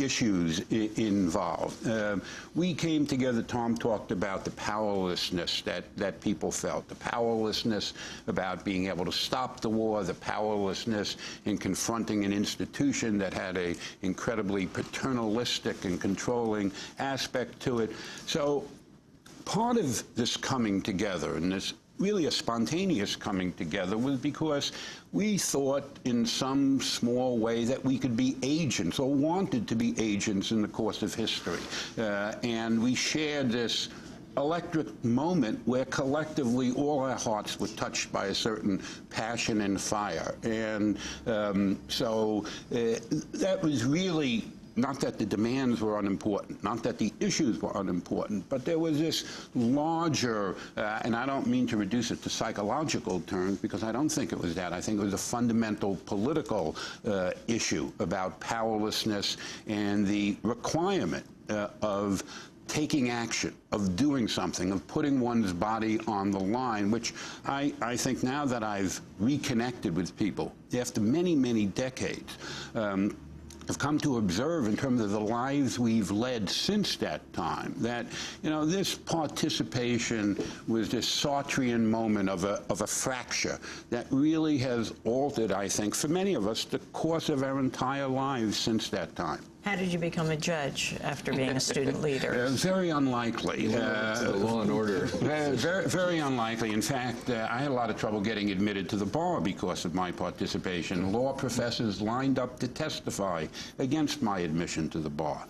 issues involved. We came together, Tom talked about the powerlessness that people felt, the powerlessness about being able to stop the war, the powerlessness in confronting an institution that had an incredibly paternalistic and controlling aspect to it. So part of this coming together, and this really a spontaneous coming together, was because we thought in some small way that we could be agents, or wanted to be agents in the course of history. And we shared this electric moment where collectively all our hearts were touched by a certain passion and fire. And so that was really, not that the demands were unimportant, not that the issues were unimportant, but there was this larger, and I don't mean to reduce it to psychological terms, because I don't think it was that. I think it was a fundamental political issue about powerlessness and the requirement of taking action, of doing something, of putting one's body on the line, which I think now that I've reconnected with people after many, many decades, have come to observe in terms of the lives we've led since that time, that, you know, this participation was this Sartrean moment of a fracture that really has altered, I think, for many of us, the course of our entire lives since that time. How did you become a judge after being a student leader? Very unlikely. Law and order. Very unlikely. In fact, I had a lot of trouble getting admitted to the bar because of my participation. Law professors lined up to testify against my admission to the bar.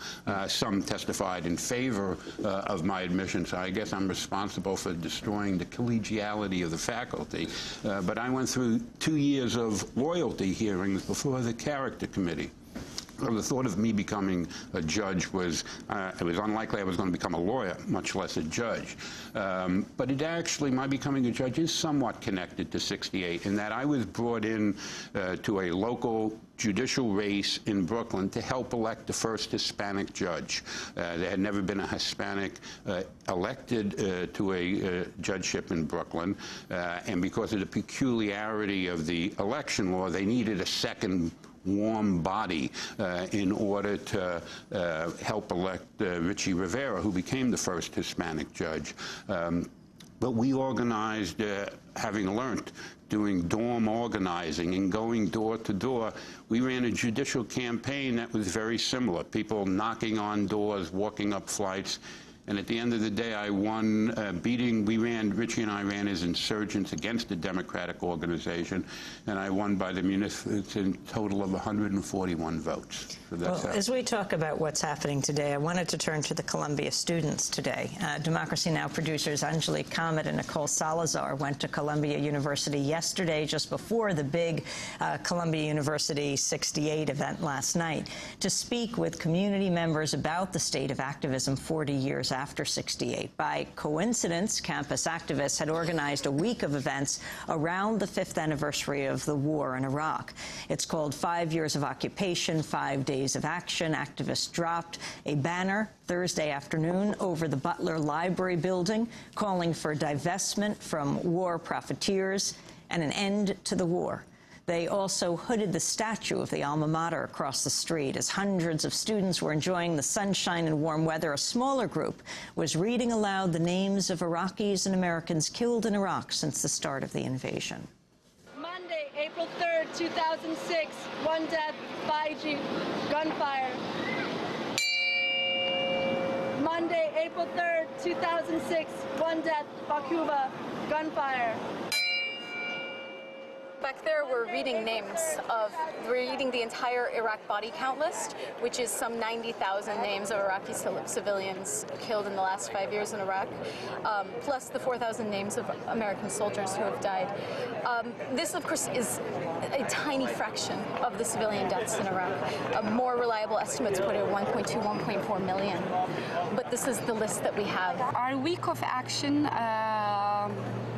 Some testified in favor of my admission, so I guess I'm responsible for destroying the collegiality of the faculty. But I went through 2 years of loyalty hearings before the character committee. Well, the thought of me becoming a judge was, it was unlikely I was going to become a lawyer, much less a judge. But it actually, my becoming a judge is somewhat connected to '68 in that I was brought in to a local judicial race in Brooklyn to help elect the first Hispanic judge. There had never been a Hispanic elected to a judgeship in Brooklyn, and because of the peculiarity of the election law, they needed a second warm body in order to help elect Richie Rivera, who became the first Hispanic judge. But we organized, having learned, doing dorm organizing and going door to door. We ran a judicial campaign that was very similar. People knocking on doors, walking up flights. And at the end of the day, I won, Richie and I ran as insurgents against the Democratic organization, and I won by the municipal total of 141 votes. So that's well, as we talk about what's happening today, I wanted to turn to the Columbia students today. Democracy Now! Producers Angelique Comet and Nicole Salazar went to Columbia University yesterday, just before the big Columbia University '68 event last night, to speak with community members about the state of activism 40 years after '68. By coincidence, campus activists had organized a week of events around the 5th anniversary of the war in Iraq. It's called 5 Years of Occupation, 5 Days of Action. Activists dropped a banner Thursday afternoon over the Butler Library building calling for divestment from war profiteers and an end to the war. They also hooded the statue of the alma mater across the street. As hundreds of students were enjoying the sunshine and warm weather, a smaller group was reading aloud the names of Iraqis and Americans killed in Iraq since the start of the invasion. Monday, April 3rd, 2006, 1 death, 5G, gunfire. Monday, April 3rd, 2006, 1 death, Bakuba, gunfire. Back there, we're reading the entire Iraq body count list, which is some 90,000 names of Iraqi civilians killed in the last 5 years in Iraq, plus the 4,000 names of American soldiers who have died. This, of course, is a tiny fraction of the civilian deaths in Iraq. More reliable estimates put it at 1.2, 1.4 million. But this is the list that we have. Our week of action,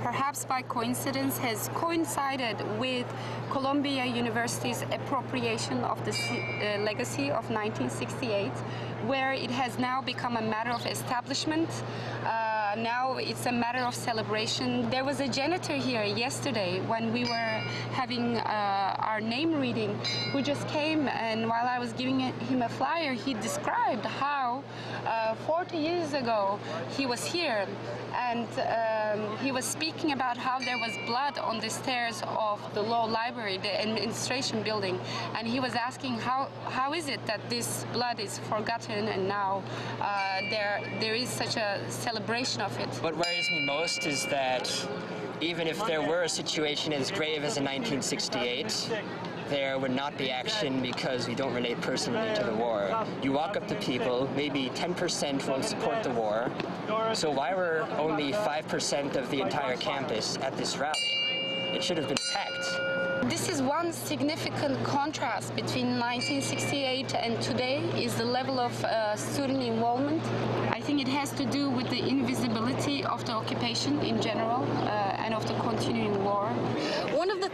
perhaps by coincidence, has coincided with Columbia University's appropriation of the legacy of 1968, where it has now become a matter of establishment Now it's a matter of celebration. There was a janitor here yesterday when we were having our name reading, who just came, and while I was giving him a flyer, he described how 40 years ago he was here, and he was speaking about how there was blood on the stairs of the law library, the administration building, and he was asking how is it that this blood is forgotten and now there is such a celebration of it. What worries me most is that even if there were a situation as grave as in 1968, there would not be action because we don't relate personally to the war. You walk up to people, maybe 10% won't support the war, so why were only 5% of the entire campus at this rally? It should have been packed. This is one significant contrast between 1968 and today, is the level of student involvement. I think it has to do with the invisibility of the occupation in general and of the continuing war. One of the